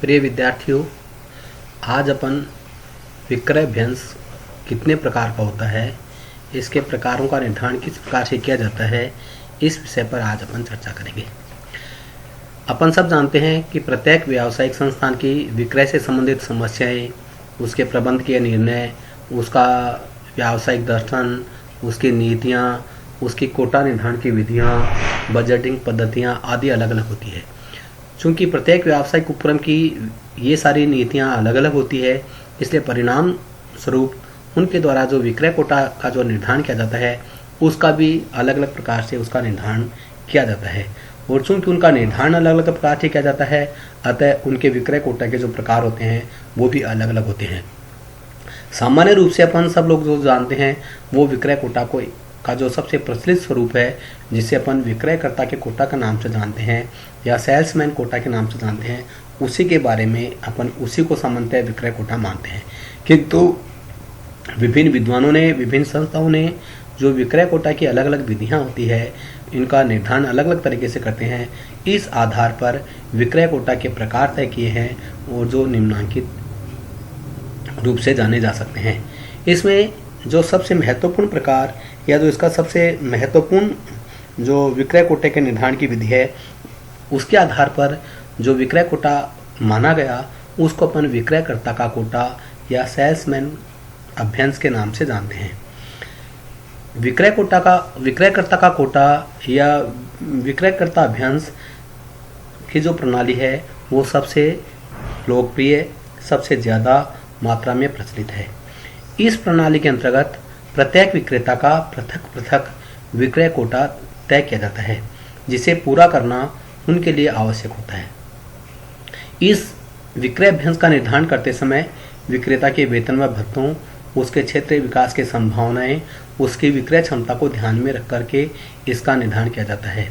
प्रिय विद्यार्थियों, आज अपन विक्रय भ्यंश कितने प्रकार का होता है, इसके प्रकारों का निर्धारण किस प्रकार से किया जाता है, इस विषय पर आज अपन चर्चा करेंगे। अपन सब जानते हैं कि प्रत्येक व्यावसायिक संस्थान की विक्रय से संबंधित समस्याएं, उसके प्रबंध के निर्णय, उसका व्यावसायिक दर्शन, उसकी नीतियाँ, उसकी कोटा निर्धारण की विधियाँ, बजटिंग पद्धतियाँ आदि अलग अलग होती है। चूँकि प्रत्येक व्यावसायिक उपक्रम की ये सारी नीतियाँ अलग अलग होती है, इसलिए परिणाम स्वरूप उनके द्वारा जो विक्रय कोटा का जो निर्धारण किया जाता है उसका भी अलग अलग प्रकार से उसका निर्धारण किया जाता है। और चूँकि उनका निर्धारण अलग अलग प्रकार से किया जाता है, अतः उनके विक्रय कोटा के जो प्रकार होते हैं वो भी अलग अलग होते हैं। सामान्य रूप से अपन सब लोग जो जानते हैं वो विक्रय कोटा को का जो सबसे प्रचलित स्वरूप है, जिसे अपन विक्रयकर्ता के कोटा का नाम से जानते हैं या सेल्समैन कोटा के नाम से जानते हैं, उसी के बारे में अपन उसी को सामान्यतः विक्रय कोटा मानते हैं। किंतु विभिन्न विद्वानों ने, विभिन्न संस्थाओं ने जो विक्रय कोटा की अलग अलग विधियां होती है, इनका निर्धारण अलग अलग तरीके से करते हैं। इस आधार पर विक्रय कोटा के प्रकार तय किए हैं और जो निम्नांकित रूप से जाने जा सकते हैं। इसमें जो सबसे महत्वपूर्ण प्रकार या जो इसका सबसे महत्वपूर्ण जो विक्रय कोटे के निर्धारण की विधि है, उसके आधार पर जो विक्रय कोटा माना गया उसको अपन विक्रयकर्ता का कोटा या सेल्समैन अभ्यंश के नाम से जानते हैं। विक्रयकर्ता का कोटा या विक्रयकर्ता अभ्यंश की जो प्रणाली है वो सबसे लोकप्रिय, सबसे ज़्यादा मात्रा में प्रचलित है। इस प्रणाली के अंतर्गत प्रत्येक विक्रेता का पृथक पृथक विक्रय कोटा तय किया जाता है, जिसे पूरा करना उनके लिए आवश्यक होता है। इस विक्रय अभ्यंश का निर्धारण करते समय विक्रेता के वेतन व भत्तों, उसके क्षेत्रीय विकास की संभावनाएं, उसकी विक्रय क्षमता को ध्यान में रख करके इसका निर्धारण किया जाता है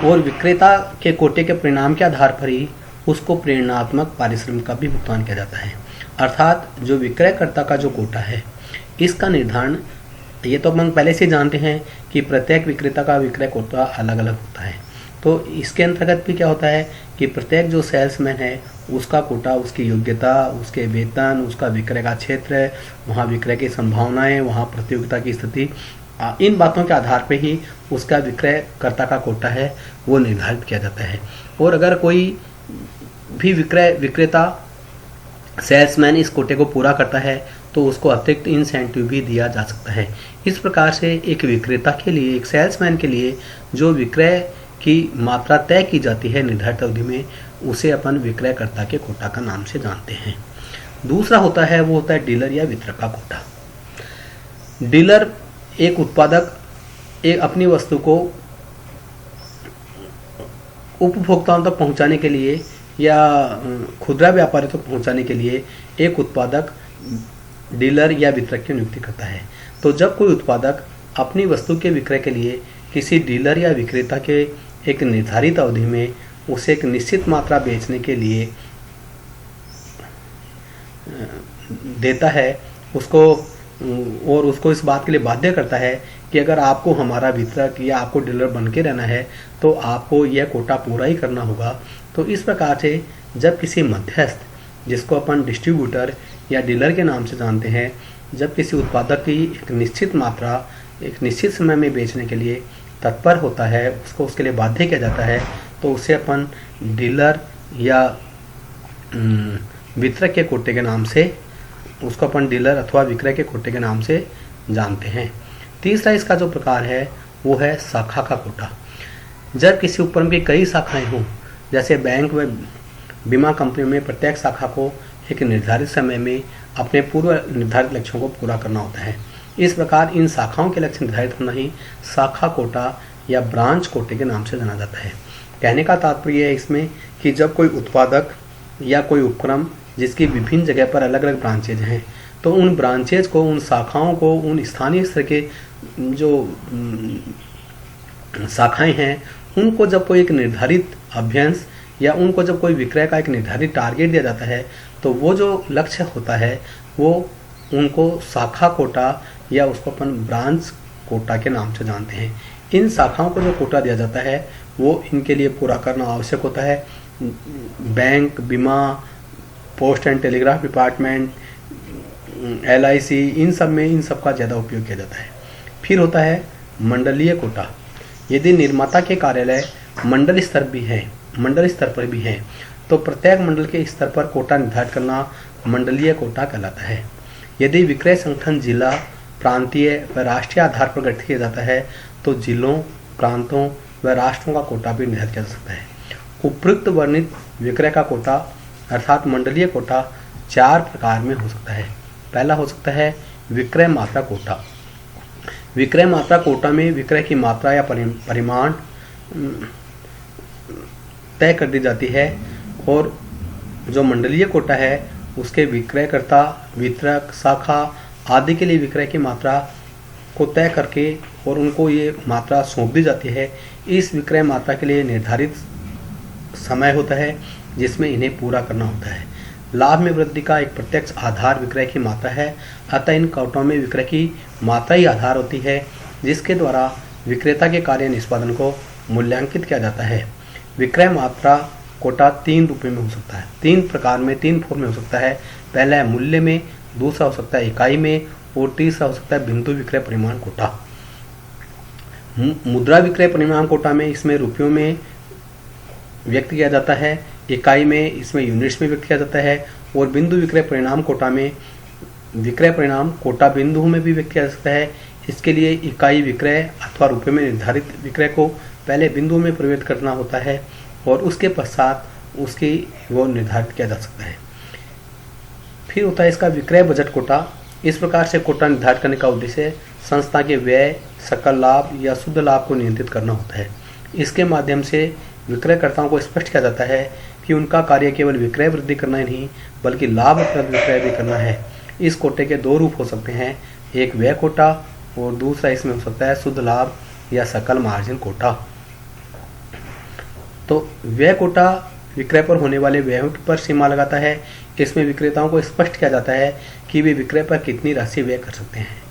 और विक्रेता के कोटे के परिणाम के आधार पर ही उसको प्रेरणात्मक पारिश्रमिक का भी भुगतान किया जाता है। अर्थात जो विक्रयकर्ता का जो कोटा है, इसका निर्धारण, ये तो हम पहले से जानते हैं कि प्रत्येक विक्रेता का विक्रय कोटा अलग अलग होता है। तो इसके अंतर्गत भी क्या होता है कि प्रत्येक जो सेल्समैन है उसका कोटा, उसकी योग्यता, उसके वेतन, उसका विक्रय का क्षेत्र, वहाँ विक्रय की संभावनाएं, वहाँ प्रतियोगिता की स्थिति, इन बातों के आधार पर ही उसका विक्रयकर्ता का कोटा है वो निर्धारित किया जाता है। और अगर कोई भी विक्रेता सेल्समैन इस कोटे को पूरा करता है तो उसको अतिरिक्त इंसेंटिव भी दिया जा सकता है। इस प्रकार से एक विक्रेता के लिए, एक सेल्समैन के लिए जो विक्रय की मात्रा तय की जाती है निर्धारित अवधि में, उसे अपन विक्रयकर्ता के कोटा का नाम से जानते हैं। दूसरा होता है वो होता है डीलर या वितरक का कोटा। डीलर एक उत्पादक एक अपनी वस्तु को उपभोक्ताओं तक पहुंचाने के लिए या खुदरा व्यापारी तक पहुंचाने के लिए एक उत्पादक डीलर या वितरक की नियुक्ति करता है। तो जब कोई उत्पादक अपनी वस्तु के विक्रय के लिए किसी डीलर या विक्रेता के एक निर्धारित अवधि में उसे एक निश्चित मात्रा बेचने के लिए देता है उसको, और उसको इस बात के लिए बाध्य करता है कि अगर आपको हमारा वितरक या आपको डीलर बन के रहना है तो आपको यह कोटा पूरा ही करना होगा। तो इस प्रकार से जब किसी मध्यस्थ, जिसको अपन डिस्ट्रीब्यूटर या डीलर के नाम से जानते हैं, जब किसी उत्पादक की एक निश्चित मात्रा एक निश्चित समय में बेचने के लिए तत्पर होता है, उसको उसके लिए बाध्य किया जाता है, तो उसे अपन डीलर या वितरक के कोटे के नाम से, उसको अपन डीलर अथवा विक्रय के कोटे के नाम से जानते हैं। तीसरा इसका जो प्रकार है वो है शाखा का कोटा। जब किसी उपक्रम की कई शाखाएं हों, जैसे बैंक व बीमा कंपनियों में प्रत्येक शाखा को एक निर्धारित समय में अपने पूर्व निर्धारित लक्ष्यों को पूरा करना होता है। इस प्रकार इन शाखाओं के लक्ष्य निर्धारित होना ही शाखा कोटा या ब्रांच कोटे के नाम से जाना जाता है। कहने का तात्पर्य है इसमें कि जब कोई उत्पादक या कोई उपक्रम जिसकी विभिन्न जगह पर अलग अलग ब्रांचेज हैं, तो उन ब्रांचेज को, उन शाखाओं को, उन स्थानीय स्तर के जो शाखाएं हैं, उनको जब कोई एक निर्धारित अभ्यंश या उनको जब कोई विक्रय का एक निर्धारित टारगेट दिया जाता है, तो वो जो लक्ष्य होता है वो उनको शाखा कोटा या उसको अपन ब्रांच कोटा के नाम से जानते हैं। इन शाखाओं को जो कोटा दिया जाता है वो इनके लिए पूरा करना आवश्यक होता है। बैंक, बीमा, post and telegraph department, LIC, इन सब में इन सब का ज़्यादा उपयोग किया जाता है। फिर होता है मंडलीय कोटा। यदि निर्माता के कार्यालय मंडल स्तर पर भी हैं तो प्रत्येक मंडल के स्तर पर कोटा निर्धारित करना मंडलीय कोटा कहलाता है। यदि विक्रय संगठन जिला, प्रांतीय व राष्ट्रीय आधार पर गठित किया जाता है तो जिलों, प्रांतों व राष्ट्रों का कोटा भी निर्धारित किया जा सकता है। उपरोक्त वर्णित विक्रय का कोटा अर्थात मंडलीय कोटा 4 प्रकार में हो सकता है। पहला हो सकता है विक्रय मात्रा कोटा। विक्रय मात्रा कोटा में विक्रय की मात्रा या परिमाण तय कर दी जाती है और जो मंडलीय कोटा है उसके विक्रयकर्ता, वितरक, शाखा आदि के लिए विक्रय की मात्रा को तय करके और उनको ये मात्रा सौंप दी जाती है। इस विक्रय मात्रा के लिए निर्धारित समय होता है जिसमें इन्हें पूरा करना होता है। लाभ में वृद्धि का एक प्रत्यक्ष आधार विक्रय की मात्रा है, अतः इन कोटों में विक्रय की मात्रा ही आधार होती है जिसके द्वारा विक्रेता के कार्य निष्पादन को मूल्यांकित किया जाता है। विक्रय मात्रा कोटा 3 रूपों में हो सकता है, 3 प्रकार में, 3 फॉर्म में हो सकता है। पहला है मूल्य में, दूसरा हो सकता है इकाई में और तीसरा हो सकता है बिंदु विक्रय परिमाण कोटा। मुद्रा विक्रय परिमाण कोटा में इसमें रुपयों में व्यक्त किया जाता है, इकाई में इसमें यूनिट्स में व्यक्त किया जाता है और बिंदु विक्रय परिणाम कोटा में विक्रय परिणाम कोटा बिंदु में भी व्यक्त किया जा सकता है। इसके लिए इकाई विक्रय अथवा रुपये में निर्धारित विक्रय को पहले बिंदु में परिवर्तित करना होता है और उसके पश्चात उसकी वो निर्धारित किया जा सकता है। फिर होता है इसका विक्रय बजट कोटा। इस प्रकार से कोटा निर्धारित करने का उद्देश्य संस्था के व्यय, सकल लाभ या शुद्ध लाभ को नियंत्रित करना होता है। इसके माध्यम से विक्रयकर्ताओं को स्पष्ट किया जाता है कि उनका कार्य केवल विक्रय वृद्धि करना ही नहीं बल्कि लाभप्रद विक्रय भी करना है। इस कोटे के 2 रूप हो सकते हैं, एक व्यय कोटा और दूसरा इसमें हो सकता है शुद्ध लाभ या सकल मार्जिन कोटा। तो व्यय कोटा विक्रय पर होने वाले व्ययों पर सीमा लगाता है। इसमें विक्रेताओं को स्पष्ट किया जाता है कि वे विक्रय पर कितनी राशि व्यय कर सकते हैं।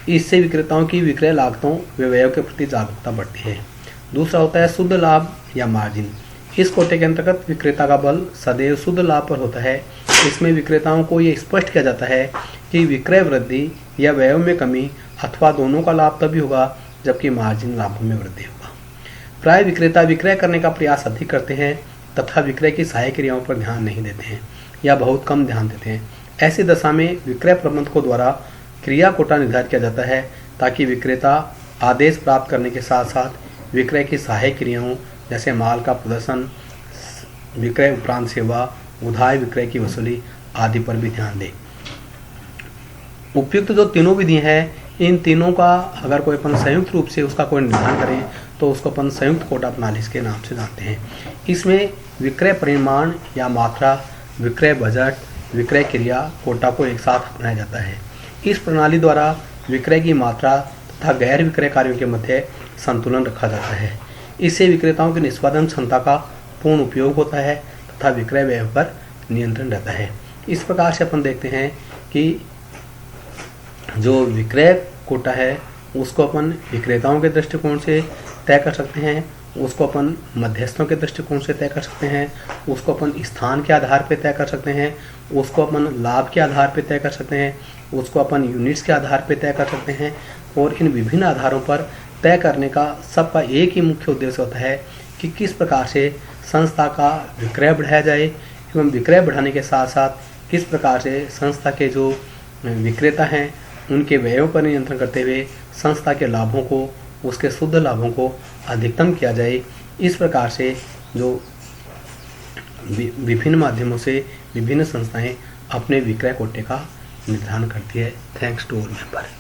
इससे विक्रेताओं की विक्रय लागतों व व्ययों के प्रति जागरूकता बढ़ती है। दूसरा होता है शुद्ध लाभ या मार्जिन। इस कोटे के अंतर्गत विक्रेता का बल सदैव शुद्ध लाभ पर होता है। इसमें विक्रेताओं को ये स्पष्ट किया जाता है कि विक्रय वृद्धि या व्ययों में कमी अथवा दोनों का लाभ तभी होगा जबकि मार्जिन लाभों में वृद्धि होगा। प्राय विक्रेता विक्रय करने का प्रयास अधिक करते हैं तथा विक्रय की सहायक क्रियाओं पर ध्यान नहीं देते हैं या बहुत कम ध्यान देते हैं। ऐसी दशा में विक्रय प्रबंधकों द्वारा क्रिया कोटा निर्धारित किया जाता है ताकि विक्रेता आदेश प्राप्त करने के साथ साथ विक्रय की सहायक क्रियाओं जैसे माल का प्रदर्शन, विक्रय उपरांत सेवा, उधार विक्रय की वसूली आदि पर भी ध्यान दें। उपयुक्त जो तीनों विधि हैं, इन तीनों का अगर कोई अपन संयुक्त रूप से उसका कोई निर्धारण करें तो उसको अपन संयुक्त कोटा प्रणाली के नाम से जानते हैं। इसमें विक्रय परिमाण या मात्रा, विक्रय बजट, विक्रय क्रिया कोटा को एक साथ अपनाया जाता है। इस प्रणाली द्वारा विक्रय की मात्रा तथा गैर विक्रय कार्यों के मध्य संतुलन रखा जाता है। इससे विक्रेताओं की निष्पादन क्षमता का पूर्ण उपयोग होता है तथा विक्रय व्यय पर नियंत्रण रहता है। इस प्रकार से अपन देखते हैं कि जो विक्रय कोटा है उसको अपन विक्रेताओं के दृष्टिकोण से तय कर सकते हैं, उसको अपन मध्यस्थों के दृष्टिकोण से तय कर सकते हैं, उसको अपन स्थान के आधार पर तय कर सकते हैं, उसको अपन लाभ के आधार पर तय कर सकते हैं, उसको अपन यूनिट्स के आधार पर तय कर सकते हैं। और इन विभिन्न आधारों पर तय करने का सबका एक ही मुख्य उद्देश्य होता है कि किस प्रकार से संस्था का विक्रय बढ़ाया जाए एवं विक्रय बढ़ाने के साथ साथ किस प्रकार से संस्था के जो विक्रेता हैं उनके व्ययों पर नियंत्रण करते हुए संस्था के लाभों को, उसके शुद्ध लाभों को अधिकतम किया जाए। इस प्रकार से जो विभिन्न माध्यमों से विभिन्न संस्थाएं अपने विक्रय कोटे का निर्धारण करती है। Thanks to all member.